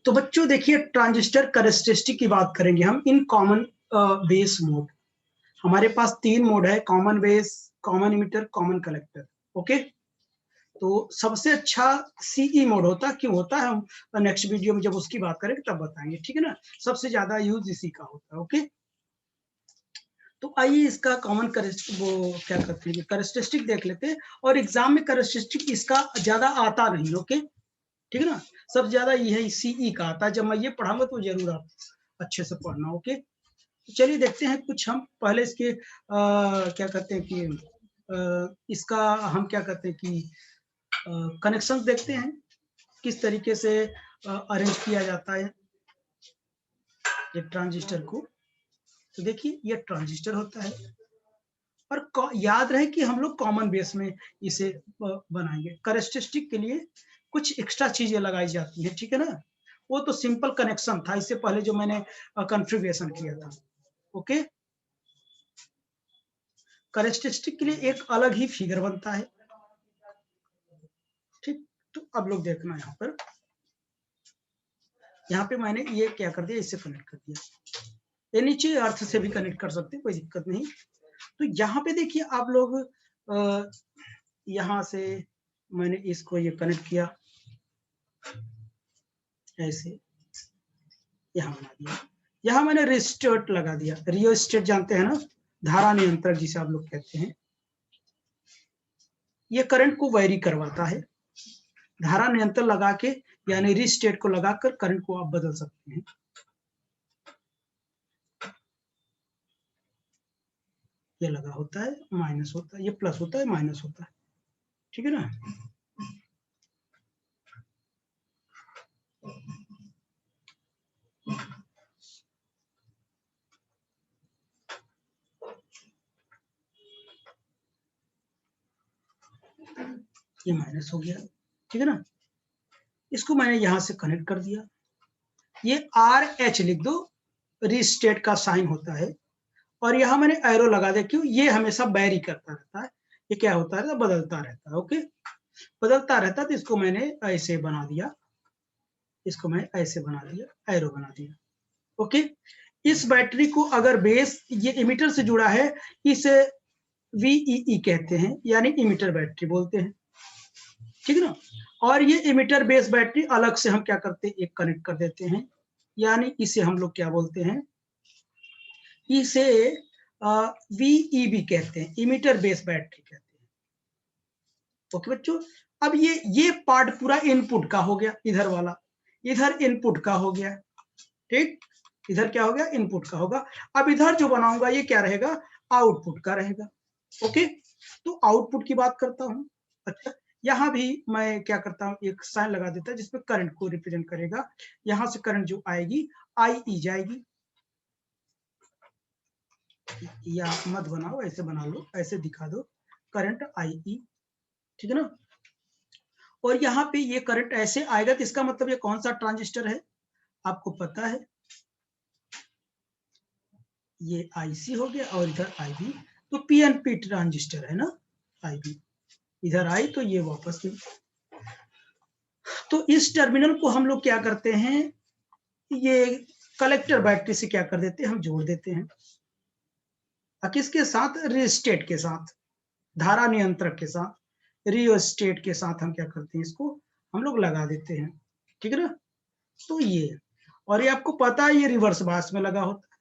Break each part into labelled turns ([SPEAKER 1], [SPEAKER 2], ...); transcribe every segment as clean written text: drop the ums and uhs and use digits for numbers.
[SPEAKER 1] तो बच्चों देखिए, ट्रांजिस्टर कैरेक्टरिस्टिक की बात करेंगे हम इन कॉमन बेस मोड। हमारे पास 3 मोड है, common base, common emitter, common collector. Okay, तो सबसे अच्छा सीई मोड होता, क्यों होता है हम नेक्स्ट वीडियो में जब उसकी बात करेंगे तब बताएंगे, ठीक है ना। सबसे ज्यादा यूज इसी का होता है। ओके, तो आइए इसका कॉमन वो क्या करते हैं, कैरेक्टरिस्टिक देख लेते हैं। और एग्जाम में कैरेक्टरिस्टिक इसका ज्यादा आता नहीं। ओके, ठीक है ना, सबसे ज्यादा ये है सीई का आता है। जब मैं ये पढ़ाऊंगा तो जरूर आप अच्छे से पढ़ना। ओके, तो चलिए देखते हैं कुछ हम पहले इसके क्या कहते हैं कि इसका हम क्या कहते हैं कि कनेक्शन देखते हैं किस तरीके से अरेंज किया जाता है एक ट्रांजिस्टर को। तो देखिए ये ट्रांजिस्टर होता है, और याद रहे कि हम लोग कॉमन बेस में इसे बनाएंगे। कैरेक्टरिस्टिक के लिए कुछ एक्स्ट्रा चीजें लगाई जाती है, ठीक है ना। वो तो सिंपल कनेक्शन था इससे पहले जो मैंने कॉन्फ़िगरेशन किया था। ओके, कैरेक्टरिस्टिक के लिए एक अलग ही फिगर बनता है, ठीक। तो अब लोग देखना यहाँ पे मैंने ये क्या कर दिया, इससे कनेक्ट कर दिया। ये नीचे अर्थ से भी कनेक्ट कर सकते हैं, कोई दिक्कत नहीं। तो यहाँ पे देखिए आप लोग यहाँ से मैंने इसको ये कनेक्ट किया ऐसे, यहाँ बना दिया। यहाँ मैंने रिस्टेट लगा दिया। रियोस्टेट जानते हैं ना, धारा नियंत्रक जिसे आप लोग कहते हैं। ये करंट को वेरी करवाता है। धारा नियंत्रण लगा के यानी रिस्टेट को लगाकर करंट को आप बदल सकते हैं। ये लगा होता है, माइनस होता है, ये प्लस होता है, माइनस होता है, ठीक है ना। ये माइनस हो गया, ठीक है ना। इसको मैंने यहां से कनेक्ट कर दिया। ये आर एच लिख दो, रिस्टेट का साइन होता है। और यहां मैंने एरो लगा दिया, क्यों, ये हमेशा बैरी करता रहता है। ये क्या होता है, बदलता रहता है। ओके, बदलता रहता है, तो इसको मैंने ऐसे बना दिया, इसको मैं ऐसे बना दिया, एरो बना दिया। ओके, इस बैटरी को अगर बेस ये इमिटर से जुड़ा है, इसे VEE कहते हैं, यानी इमिटर बैटरी बोलते हैं, ठीक है ना। और ये इमिटर बेस बैटरी अलग से हम क्या करते हैं, एक कनेक्ट कर देते हैं, यानी इसे हम लोग क्या बोलते हैं, इसे VEB कहते हैं, इमिटर बेस बैटरी कहते हैं। ओके बच्चों, अब ये पार्ट पूरा इनपुट का हो गया, इधर वाला, इधर इनपुट का हो गया, ठीक। इधर क्या हो गया, इनपुट का होगा। अब इधर जो बनाऊंगा ये क्या रहेगा, आउटपुट का रहेगा। ओके, तो आउटपुट की बात करता हूं। अच्छा, यहां भी मैं क्या करता हूं, एक साइन लगा देता है जिसमें करंट को रिप्रेजेंट करेगा। यहां से करंट जो आएगी IE जाएगी, या मत बनाओ, ऐसे बना लो, ऐसे दिखा दो, करंट IE, ठीक है ना। और यहाँ पे ये करंट ऐसे आएगा, तो इसका मतलब ये कौन सा ट्रांजिस्टर है आपको पता है, ये IC हो गया और इधर IB, तो PNP ट्रांजिस्टर है ना, IB इधर आई तो ये वापस गई। तो इस टर्मिनल को हम लोग क्या करते हैं, ये कलेक्टर बैटरी से क्या कर देते हैं, हम जोड़ देते हैं। किसके साथ, रिस्टेट के साथ, धारा नियंत्रक के साथ, रियोस्टेट के साथ हम क्या करते हैं, इसको हम लोग लगा देते हैं, ठीक है ना। तो ये, और ये आपको पता है ये रिवर्स बास में लगा होता है।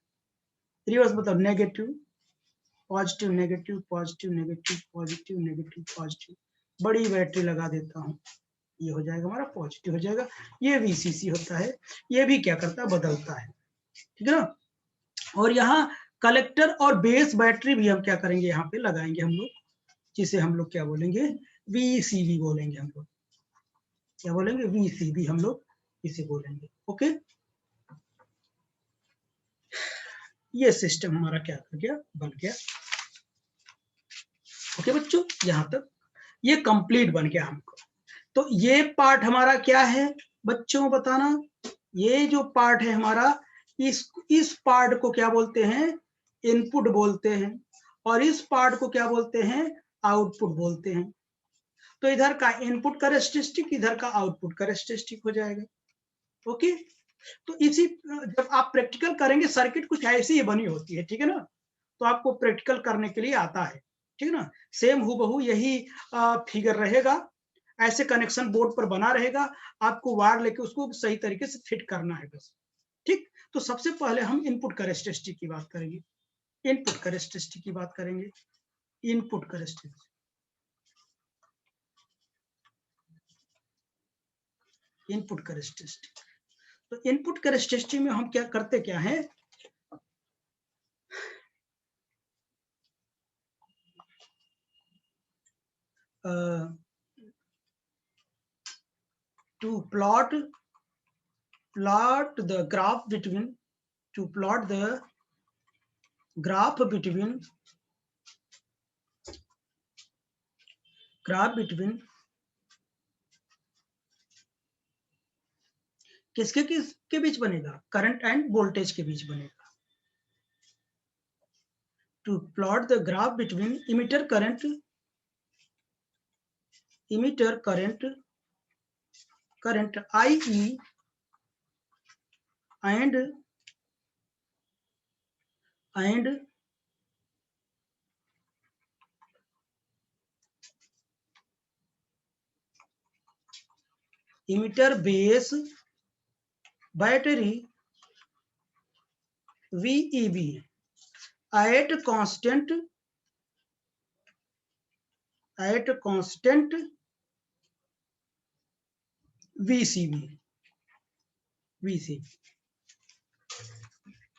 [SPEAKER 1] रिवर्स मतलब negative positive negative positive negative positive negative positive. बड़ी बैटरी लगा देता हूँ, ये हो जाएगा हमारा पॉजिटिव हो जाएगा। ये VCC होता है, ये भी क्या करता है, बदलता है, ठीक है ना। और यहाँ कलेक्टर और बेस बैटरी भी हम क्या करेंगे, यहाँ पे लगाएंगे हम लोग, जिसे हम लोग क्या बोलेंगे, VCB बोलेंगे हम लोग, क्या बोलेंगे, VCB हम लोग इसे बोलेंगे। ओके, ये सिस्टम हमारा क्या कर गया, बन गया। ओके बच्चों, यहां तक ये कंप्लीट बन गया हमको। तो ये पार्ट हमारा क्या है बच्चों, बताना। ये जो पार्ट है हमारा, इस पार्ट को क्या बोलते हैं, इनपुट बोलते हैं। और इस पार्ट को क्या बोलते हैं, आउटपुट बोलते हैं। तो इधर का इनपुट कैरेक्टरिस्टिक, इधर का आउटपुट कैरेक्टरिस्टिक हो जाएगा। ओके, तो इसी जब आप प्रैक्टिकल करेंगे सर्किट कुछ ऐसी ही बनी होती है, ठीक है ना, तो आपको प्रैक्टिकल करने के लिए आता है, ठीक है ना, सेम हूबहू यही फिगर रहेगा, ऐसे कनेक्शन बोर्ड पर बना रहेगा, आपको वायर लेके उसको सही तरीके से फिट करना है बस, ठीक। तो सबसे पहले हम इनपुट कैरेक्टरिस्टिक की बात करेंगे, इनपुट कैरेक्टरिस्टिक की बात करेंगे, इनपुट कैरेक्टरिस्टिक, इनपुट कैरेक्टरिस्टिक। तो इनपुट कैरेक्टरिस्टिक में हम क्या करते क्या है, to plot the graph between, to plot the graph between किसके बीच बनेगा, करंट एंड वोल्टेज के बीच बनेगा। To plot the graph between emitter current IE and emitter base battery VEB at constant VCB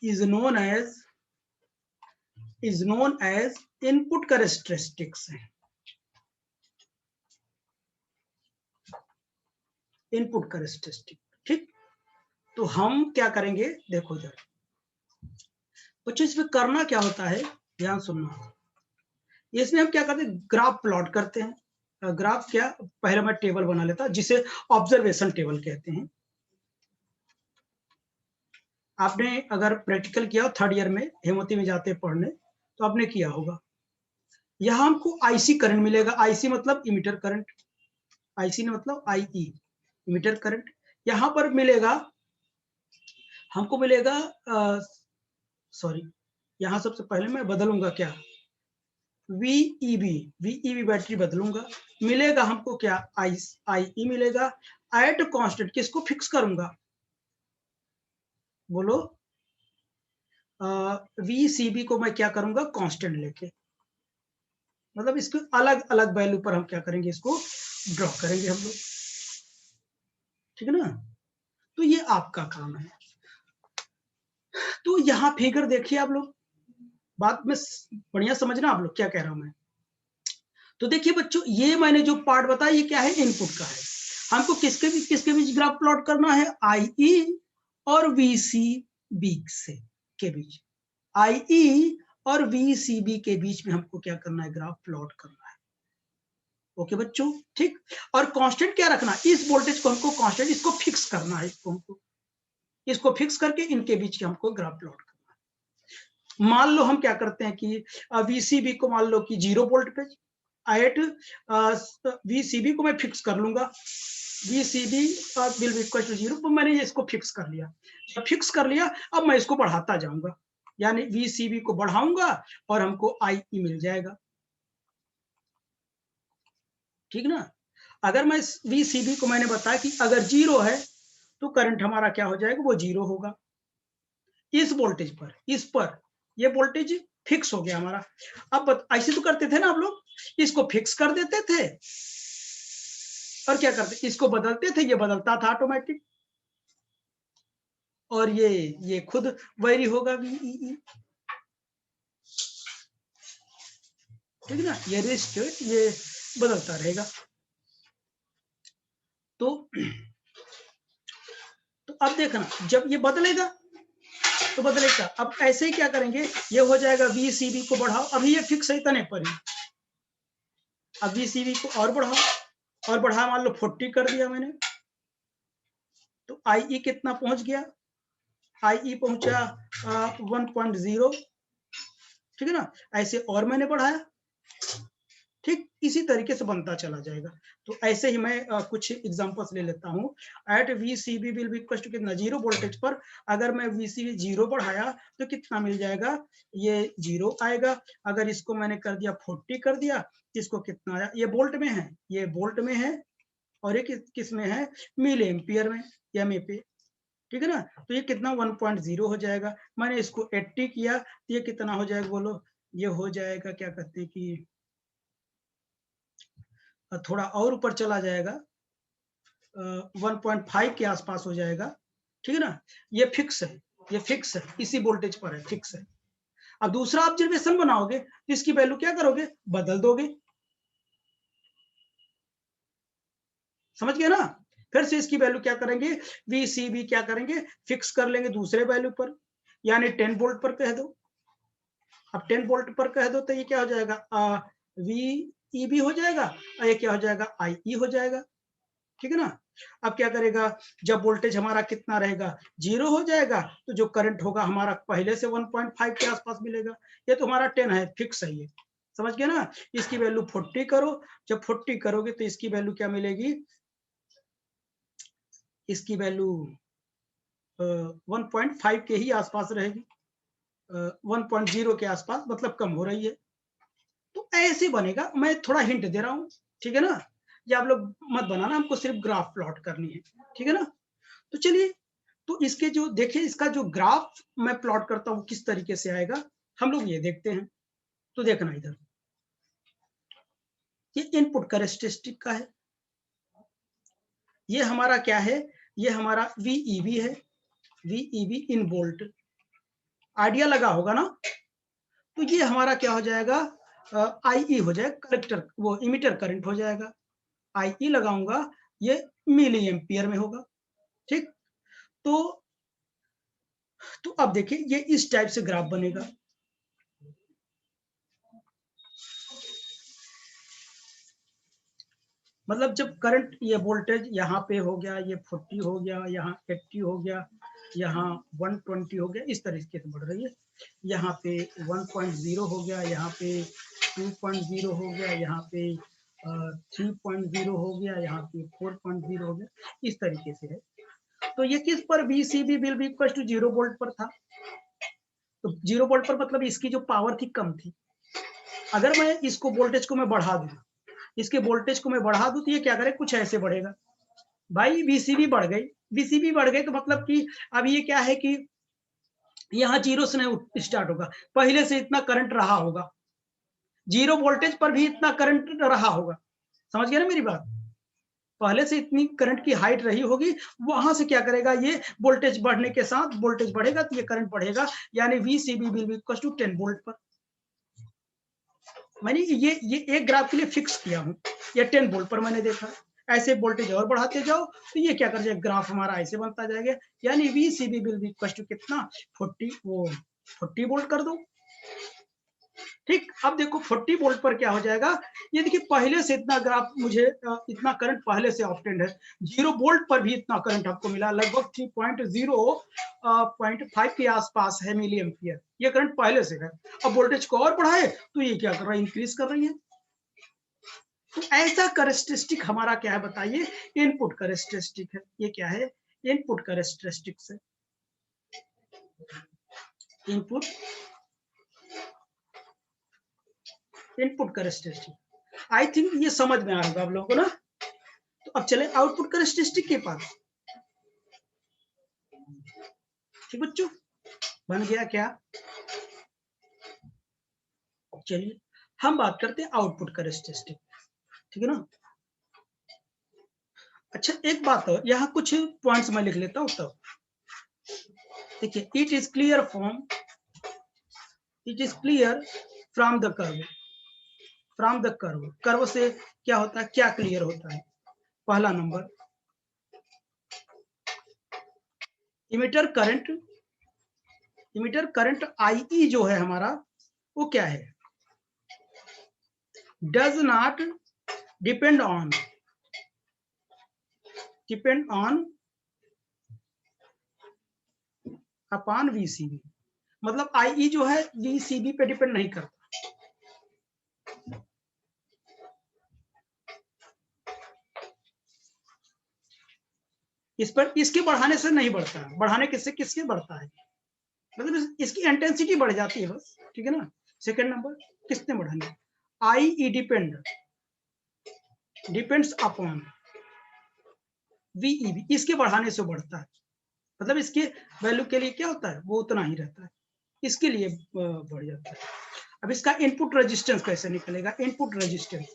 [SPEAKER 1] is known as input characteristics, input characteristic, ठीक। तो हम क्या करेंगे, देखो जरा बच्चों, इसमें करना क्या होता है, ध्यान सुनना। इसमें हम क्या करते हैं, ग्राफ प्लॉट करते हैं। ग्राफ क्या, पहले मैं टेबल बना लेता जिसे ऑब्जर्वेशन टेबल कहते हैं। आपने अगर प्रैक्टिकल किया थर्ड ईयर में, हेमवती में जाते पढ़ने, तो आपने किया होगा। यहाँ हमको आईसी करंट मिलेगा, आईसी मतलब इमिटर करंट, आईसी ने मतलब आईई इमिटर करंट। यहाँ पर मिलेगा, हमको मिलेगा सॉरी, यहाँ सबसे पहले मैं बदलूंगा क्या, वीईबी बैटरी बदलूंगा, मिलेगा हमको क्या, आईई मिलेगा एट कांस्टेंट, किसको फिक्स करूंगा, बोलो, वीसीबी को मैं क्या करूंगा, कांस्टेंट लेके, मतलब इसके अलग अलग वैल्यू पर हम क्या करेंगे, इसको ड्रॉ करेंगे हम लोग, ठीक है ना। तो ये आपका काम है। तो यहाँ फिगर देखिए आप लोग, बात में बढ़िया समझना आप लोग क्या कह रहा हूं मैं। तो देखिए बच्चों, ये मैंने जो पार्ट बताया ये क्या है, इनपुट का है। हमको किसके बीच ग्राफ प्लॉट करना है, आईई और वीसीबी से के बीच, आईई और वीसीबी के बीच में हमको क्या करना है, ग्राफ प्लॉट करना है। ओके बच्चों, ठीक। और कांस्टेंट क्या रखना, इस वोल्टेज को हमको कांस्टेंट, इसको फिक्स करना है, इसको फिक्स करके इनके बीच हमको ग्राफ प्लॉट करना है। मान लो हम क्या करते हैं कि वीसीबी को मान लो कि 0 वोल्ट पे, एट वीसीबी को मैं फिक्स कर लूंगा, VCB will be equal to 0, तो मैंने ये इसको फिक्स कर लिया। जब फिक्स कर लिया, अब मैं इसको बढ़ाता जाऊंगा, यानी वीसीबी को बढ़ाऊंगा और हमको आईई मिल जाएगा, ठीक ना। अगर मैं वीसीबी को मैंने बताया कि अगर 0 है तो करंट हमारा क्या हो जाएगा, वो 0 होगा। इस वोल्टेज पर, इस पर ये वोल्टेज फिक्स हो गया हमारा। अब ऐसे तो करते थे ना आप लोग, इसको फिक्स कर देते थे और क्या करते, इसको बदलते थे, ये बदलता था ऑटोमेटिक, और ये खुद वैरी होगा वीई, ठीक है ना, ये रेजिस्टर ये बदलता रहेगा। तो अब देखना, जब ये बदलेगा तो बदलेगा, अब ऐसे ही क्या करेंगे, ये हो जाएगा वीसीबी को बढ़ाओ, अभी ये फिक्स है इतने पर ही, अब वीसीबी को और बढ़ाओ, और बढ़ा मान लो 40 कर दिया मैंने, तो आईई कितना पहुंच गया, आईई पहुंचा 1.0, ठीक है ना। ऐसे और मैंने बढ़ाया, ठीक इसी तरीके से बनता चला जाएगा। तो ऐसे ही मैं कुछ एग्जांपल्स ले लेता हूँ। At VCB will be equal to कितना, 0 वोल्टेज पर अगर मैं VCB 0 बढ़ाया तो कितना मिल जाएगा, ये 0 आएगा। अगर इसको मैंने कर दिया 40 कर दिया, इसको कितना आया, ये वोल्ट में है, ये वोल्ट में है, और ये किस में है, मिली एम्पियर में, एमए पे, ठीक है ना। तो ये कितना 1.0 हो जाएगा। मैंने इसको 80 किया तो ये कितना हो जाएगा बोलो, ये हो जाएगा क्या कहते हैं कि थोड़ा और ऊपर चला जाएगा, 1.5 के आसपास हो जाएगा, ठीक है ना। ये फिक्स है, ये फिक्स है, इसी वोल्टेज पर है, फिक्स है। अब दूसरा ऑब्जर्वेशन बनाओगे तो इसकी वैल्यू क्या करोगे, बदल दोगे, समझ गए ना। फिर से इसकी वैल्यू क्या करेंगे, VCB क्या करेंगे, फिक्स कर लेंगे दूसरे वैल्यू पर, यानी 10 वोल्ट पर कह दो। अब 10 वोल्ट पर कह दो तो ये क्या हो जाएगा, VEB हो जाएगा, और ये क्या हो जाएगा, IE हो जाएगा, ठीक है ना। अब क्या करेगा, जब वोल्टेज हमारा कितना रहेगा, 0 हो जाएगा, तो जो करंट होगा हमारा पहले से 1.5 के आसपास मिलेगा। ये तो हमारा 10 है, फिक्स है ये, समझ गए ना। इसकी वैल्यू 40 करो, जब 40 करोगे तो इसकी वैल्यू क्या मिलेगी, इसकी वैल्यू 1.5 के ही आसपास रहेगी, 1.0 के आसपास, मतलब कम हो रही है। तो ऐसे बनेगा, मैं थोड़ा हिंट दे रहा हूँ, ठीक है ना। ये आप लोग मत बनाना, हमको सिर्फ ग्राफ प्लॉट करनी है, ठीक है ना। तो चलिए, तो इसके जो देखिए, इसका जो ग्राफ मैं प्लॉट करता हूँ किस तरीके से आएगा, हम लोग ये देखते हैं। तो देखना इधर, ये इनपुट कैरेक्टरिस्टिक का है, ये हमारा क्या है, ये हमारा VEB है, VEB इन वोल्ट, आइडिया लगा होगा ना। तो ये हमारा क्या हो जाएगा, IE हो जाएगा, कलेक्टर वो इमिटर करंट हो जाएगा, IE लगाऊंगा, ये मिली एम्पियर में होगा, ठीक। तो अब देखिए, ये इस टाइप से ग्राफ बनेगा। मतलब जब करंट, ये वोल्टेज यहाँ पे हो गया, ये 40 हो गया, यहाँ 80 हो गया, यहाँ 120 हो गया, इस तरीके से बढ़ रही है। यहाँ पे 1.0 हो गया, यहाँ पे 2.0 हो गया, यहाँ पे 3.0 हो गया, यहाँ पे 4.0 हो गया, इस तरीके से है। तो ये किस पर, VCB will be equal to 0 volt पर था। तो 0 वोल्ट पर मतलब इसकी जो पावर थी कम थी। अगर मैं इसको वोल्टेज को मैं बढ़ा दूं, इसके वोल्टेज को मैं बढ़ा दूं, तो ये क्या करे, कुछ ऐसे बढ़ेगा। भाई VCB बढ़ गई, VCB बढ़ गई तो मतलब कि अब ये क्या है कि यहाँ जीरो से नहीं स्टार्ट होगा, पहले से इतना करंट रहा होगा, 0 वोल्टेज पर भी इतना करंट रहा होगा, समझ गए ना मेरी बात। पहले से इतनी करंट की हाइट रही होगी, वहां से क्या करेगा, ये वोल्टेज बढ़ने के साथ वोल्टेज बढ़ेगा तो ये करंट बढ़ेगा, यानी VCB will be equal to 10 volt पर। मैंने ये एक ग्राफ के लिए फिक्स किया हूं, ये 10 वोल्ट पर मैंने देखा। ऐसे वोल्टेज और बढ़ाते जाओ तो ये क्या कर जाएगा, ग्राफ हमारा ऐसे बनता जाएगा, यानी VCB will be equal to कितना, 40 वोल्ट कर दो, ठीक। अब देखो 40 वोल्ट पर क्या हो जाएगा, ये देखिए पहले से इतना ग्राफ मुझे इतना करंट पहले से ऑब्टेंड है, 0 वोल्ट पर भी इतना करंट आपको मिला, लगभग 3.0.5 के आसपास है मिली एम्पियर, ये करंट पहले से है। अब वोल्टेज को और बढ़ाए तो ये क्या कर रहा है, इंक्रीज कर रही है। तो ऐसा कैरेक्टरिस्टिक हमारा क्या है बताइए, इनपुट कैरेक्टरिस्टिक है। ये क्या है, इनपुट कैरेक्टरिस्टिक्स है, input input characteristic. I think ये समझ में आ रहा आप लोगों को ना। तो अब चले आउटपुट कैरेक्टरिस्टिक के पास, ठीक बच्चों, बन गया क्या। चलिए हम बात करते हैं आउटपुट कैरेक्टरिस्टिक, ठीक है ना। अच्छा एक बात है, यहाँ कुछ पॉइंट्स मैं लिख लेता हूँ तब। देखिए, it is clear from the curve, from the curve, curve से क्या होता है, क्या क्लियर होता है। पहला number, emitter current, emitter current IE जो है हमारा, वो क्या है, does not depend on upon VCB, मतलब IE जो है VCB पे डिपेंड नहीं करता, इस पर इसके बढ़ाने से नहीं बढ़ता है, बढ़ाने किससे किसके बढ़ता है, मतलब इसकी इंटेंसिटी बढ़ जाती है बस, ठीक है ना। सेकंड नंबर किसने बढ़ानी, आई ई डिपेंड्स अपॉन वीईबी, इसके बढ़ाने से बढ़ता है, मतलब इसके वैल्यू के लिए क्या होता है, वो उतना ही रहता है, इसके लिए बढ़ जाता है। अब इसका इनपुट रेजिस्टेंस कैसे निकलेगा, इनपुट रेजिस्टेंस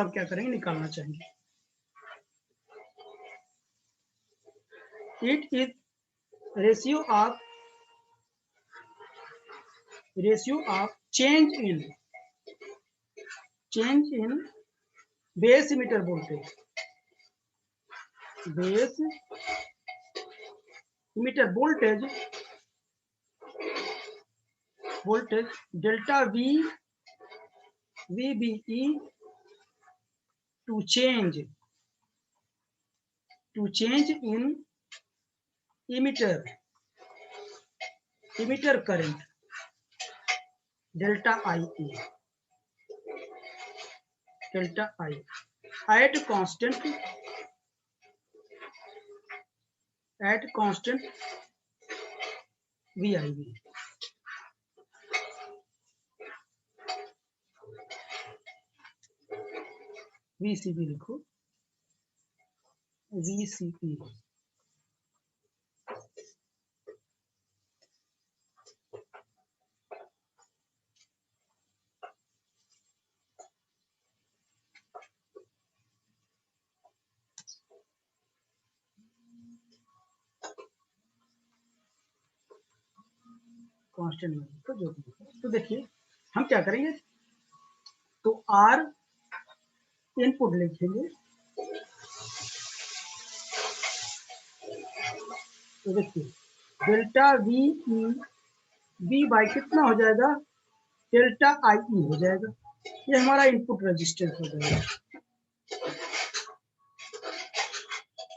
[SPEAKER 1] हम क्या करेंगे, निकालना चाहेंगे। It is ratio of change in base emitter voltage delta VBE to change in emitter current delta IE at constant VIB। VCB लिखो, VCB कांस्टेंट में तो जो भी, तो देखिए हम क्या करेंगे, तो R इनपुट लिखेंगे, तो देखिए डेल्टा V बाई कितना हो जाएगा, डेल्टा IE हो जाएगा, ये हमारा इनपुट रेजिस्टेंस हो जाएगा,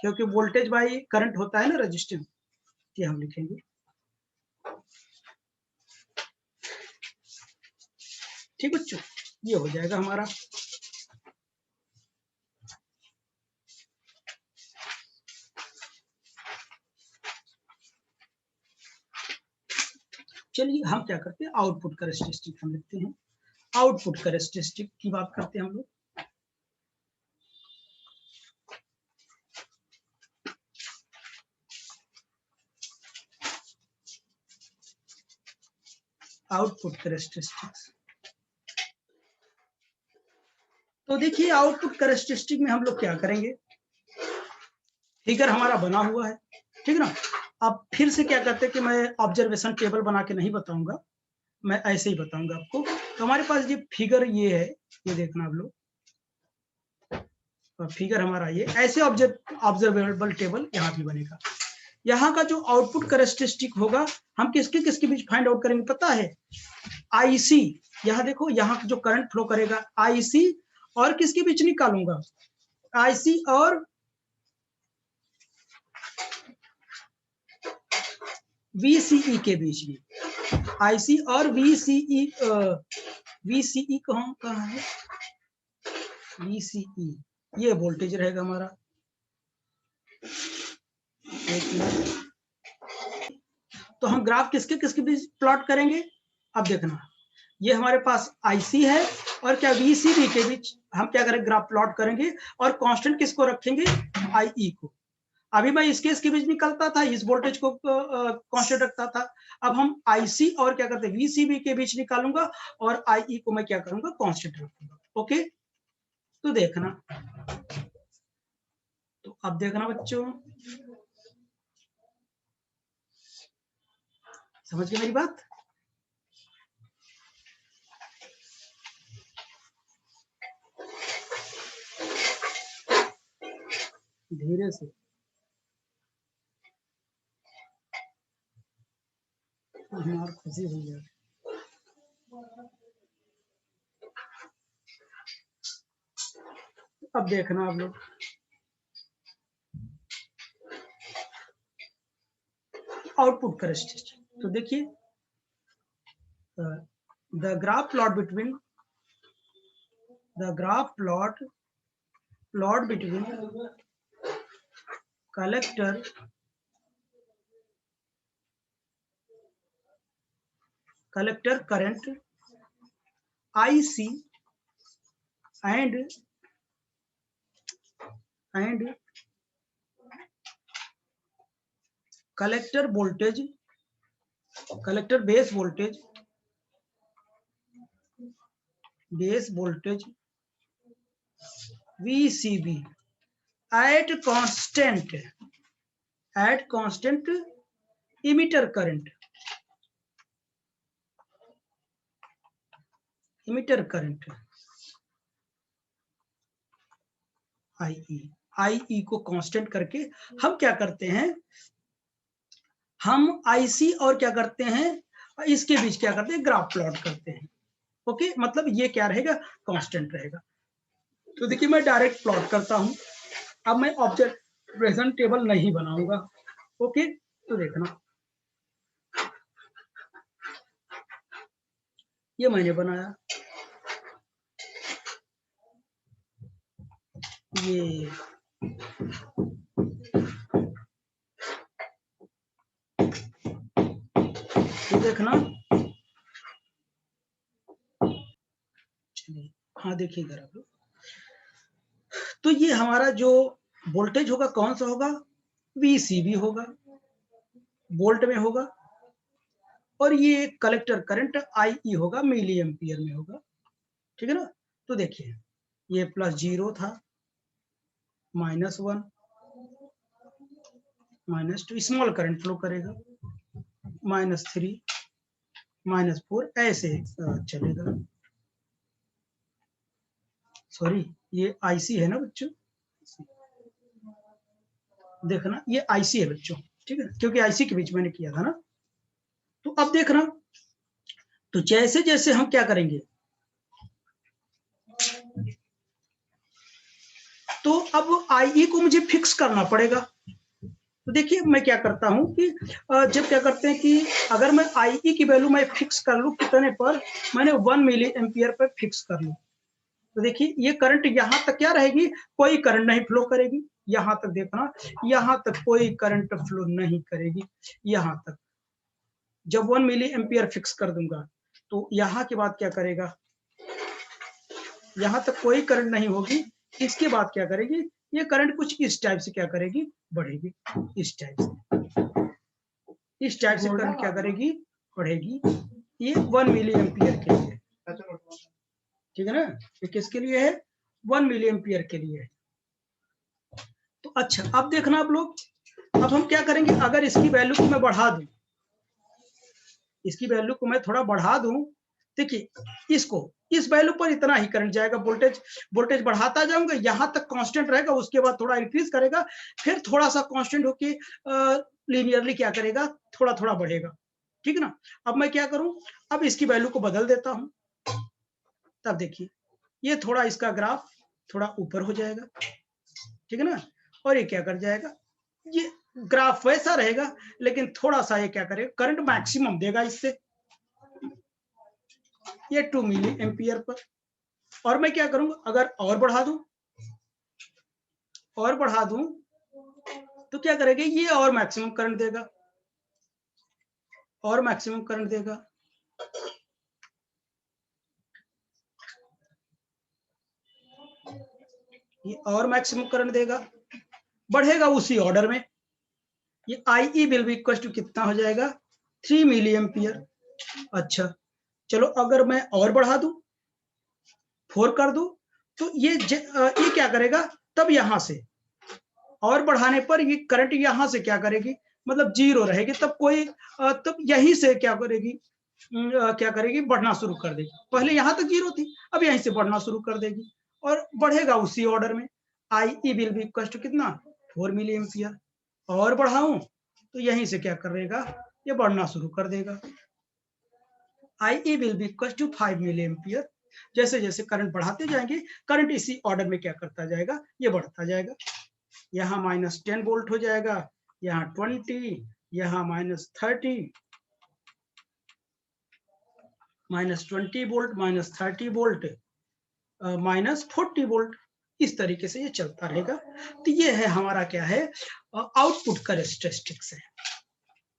[SPEAKER 1] क्योंकि वोल्टेज बाई करंट होता है ना रेजिस्टेंस, ये हम लिखेंगे। ठीक बच्चों, ये हो जाएगा हमारा। चलिए हम क्या करते हैं, आउटपुट कैरेक्टरिस्टिक हम लिखते हैं, आउटपुट कैरेक्टरिस्टिक की बात करते हैं हम लोग। आउटपुट कैरेक्टरिस्टिक्स, तो देखिए आउटपुट कैरेक्टरिस्टिक में हम लोग क्या करेंगे, फिगर हमारा बना हुआ है, ठीक ना। अब फिर से क्या करते हैं कि मैं ऑब्जर्वेशन टेबल बना के नहीं बताऊंगा, मैं ऐसे ही बताऊंगा आपको। तो हमारे पास ये फिगर ये है, ये देखना आप लोग, फिगर हमारा ये ऐसे ऑब्जर्वेबल टेबल यहाँ भी बनेगा। यहाँ का जो आउटपुट कैरेक्टरिस्टिक होगा, हम किसके किसके बीच फाइंड आउट करेंगे पता है, आईसी, यहाँ देखो यहाँ जो करंट फ्लो करेगा आईसी और किसके बीच निकालूंगा, आईसी और VCE के बीच में, आईसी और VCE कहाँ है, VCE ये वोल्टेज रहेगा हमारा, तो हम ग्राफ किसके किसके बीच प्लॉट करेंगे, अब देखना ये हमारे पास आईसी है और क्या VCB के बीच हम क्या करेंगे, ग्राफ प्लॉट करेंगे और कांस्टेंट किसको रखेंगे, IE को। अभी मैं इसके बीच निकलता था, इस वोल्टेज को कांस्टेंट रखता था, अब हम आईसी और क्या करते हैं VCB के बीच निकालूंगा और IE को मैं क्या करूंगा, कांस्टेंट रखूंगा। ओके, तो देखना, तो अब देखना बच्चों, समझ गए मेरी बात, धीरे से हमारी खुशी हो जाए। अब देखना आप लोग, आउटपुट कैरेक्टरिस्टिक, तो देखिए the graph plot plot between collector current IC and collector base voltage VCB at constant emitter current IE को कांस्टेंट करके हम क्या करते हैं, हम IC और क्या करते हैं, इसके बीच क्या करते हैं, ग्राफ प्लॉट करते हैं। ओके, मतलब ये क्या रहेगा, कांस्टेंट रहेगा। तो देखिए मैं डायरेक्ट प्लॉट करता हूं। अब मैं ऑब्जर्वेशन टेबल नहीं बनाऊंगा। ओके, तो देखना ये मैंने बनाया, ये देखना, चलिए हाँ देखिए इधर आप लोग। तो ये हमारा जो वोल्टेज होगा कौन सा होगा, VCB होगा, वोल्ट में होगा, और ये कलेक्टर करंट IE होगा, मिली एम्पियर में होगा। ठीक है ना। तो देखिए ये +0 था, -1, -2, स्मॉल करंट फ्लो करेगा, -3, -4, ऐसे चलेगा। सॉरी ये IC है ना बच्चों, देखना ये IC है बच्चों, ठीक है, क्योंकि IC के बीच मैंने किया था ना। तो अब देखना, तो जैसे जैसे हम क्या करेंगे, तो अब IE को मुझे फिक्स करना पड़ेगा। तो देखिए मैं क्या करता हूं कि जब क्या करते हैं कि अगर मैं IE की वैल्यू मैं फिक्स कर लूं कितने पर, मैंने 1 मिली एम्पियर पर फिक्स कर लूं, तो देखिए ये करंट यहां तक क्या रहेगी, कोई करंट नहीं फ्लो करेगी। यहां तक देखना, यहां तक कोई करंट फ्लो नहीं करेगी, यहां तक। जब 1 मिली एम्पियर फिक्स कर दूंगा तो यहां के बाद क्या करेगा, यहां तक कोई करंट नहीं होगी। इसके बाद क्या करेगी, ये करंट कुछ इस टाइप से क्या करेगी, बढ़ेगी, इस टाइप से करंट क्या करेगी, बढ़ेगी। ये 1 मिली एम्पियर के लिए, ठीक है ना, ये किसके लिए है, 1 मिली एम्पियर के लिए है। तो अच्छा अब देखना आप लोग, अब हम क्या करेंगे, अगर इसकी वैल्यू को मैं बढ़ा दूं, इसकी वैल्यू को मैं थोड़ा बढ़ा दूं, देखिए इसको, इस वैल्यू पर इतना ही करंट जाएगा, वोल्टेज बढ़ाता जाऊंगा, यहां तक कांस्टेंट रहेगा, उसके बाद थोड़ा इंक्रीज करेगा, फिर थोड़ा सा कांस्टेंट होके लीनियरली क्या करेगा, थोड़ा थोड़ा बढ़ेगा। ठीक है ना। अब मैं क्या करूं, अब इसकी वैल्यू को बदल देता हूं, तब देखिए ये थोड़ा इसका ग्राफ थोड़ा ऊपर हो जाएगा, ठीक है ना, और ये क्या कर जाएगा, ये ग्राफ वैसा रहेगा, लेकिन थोड़ा सा ये क्या करेगा, करंट मैक्सिमम देगा इससे, ये 2 मिली एम्पियर पर। और मैं क्या करूंगा, अगर और बढ़ा दूं, तो क्या करेगा, ये और मैक्सिमम करंट देगा, और मैक्सिमम करंट देगा। ये और मैक्सिमम करंट देगा, बढ़ेगा उसी ऑर्डर में। ये IE will be equal to कितना हो जाएगा, 3 मिली एम्पियर। अच्छा चलो अगर मैं और बढ़ा दूं, 4 कर दूं, तो ये क्या करेगा, तब यहां से और बढ़ाने पर ये करंट यहां से क्या करेगी, मतलब 0 रहेगी, तब कोई तब यहीं से क्या करेगी, क्या करेगी, बढ़ना शुरू कर देगी। पहले यहां तक 0 थी, अब यहीं से बढ़ना शुरू कर देगी, और बढ़ेगा उसी ऑर्डर में। IE will be equal to कितना, 4 मिली एम्पियर। और बढ़ाऊं तो यहीं से क्या करेगा, ये बढ़ना शुरू कर देगा। IE will be equal to 5 milli ampere. जैसे जैसे करंट बढ़ाते जाएंगे, करंट इसी ऑर्डर में क्या करता जाएगा, ये बढ़ता जाएगा। यहाँ -10 वोल्ट हो जाएगा, यहाँ 20, यहाँ -30, -20 वोल्ट, -30 वोल्ट, -40 वोल्ट। इस तरीके से ये चलता रहेगा। तो ये है हमारा क्या है, आउटपुट कैरेक्टरिस्टिक्स है,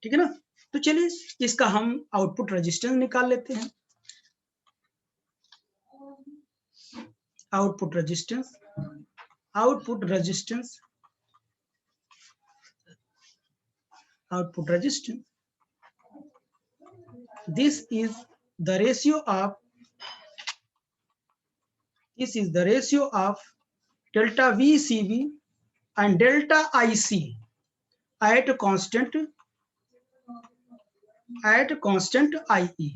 [SPEAKER 1] ठीक है ना। तो चलिए इसका हम आउटपुट रेजिस्टेंस निकाल लेते हैं। Output resistance, output resistance, output resistance, this is the ratio of, this is the ratio of delta VCB and delta IC at constant IE.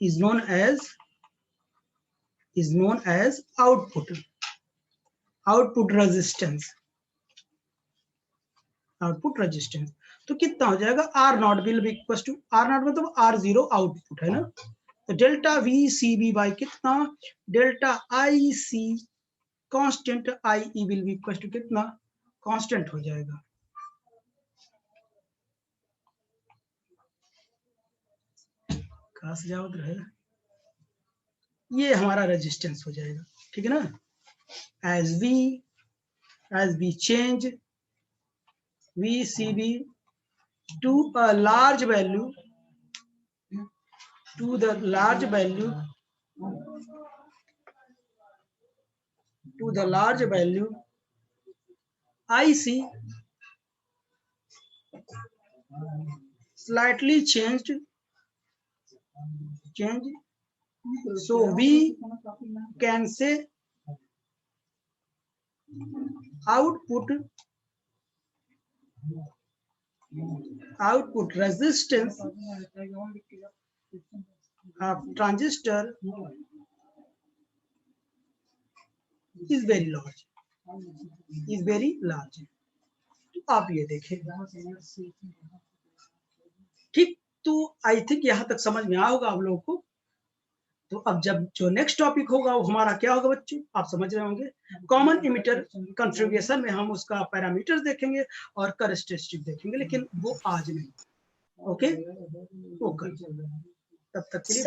[SPEAKER 1] Is known as output resistance. Output resistance तो कितना हो जाएगा, R naught will be equal to, R naught मतलब R zero output है ना, तो delta V C B by कितना, delta I C constant I E will be equal to कितना, कांस्टेंट हो जाएगा। कहां से जाओ उधर है, ये हमारा रेजिस्टेंस हो जाएगा, ठीक है ना। as we change VCB to a large value, to the large value, to the large value, IC slightly changed, so we can say output resistance of transistor is very large, तो आप ये देखें, ठीक। तो आई थिंक यहां तक समझ में आया होगा आप लोगों को। तो अब जब जो नेक्स्ट टॉपिक होगा वो हमारा क्या होगा बच्चों, आप समझ रहे होंगे, कॉमन इमिटर कॉन्फ़िगरेशन में हम उसका पैरामीटर्स देखेंगे और कैरेक्टरिस्टिक देखेंगे, लेकिन वो आज नहीं। ओके, तब तक के लिए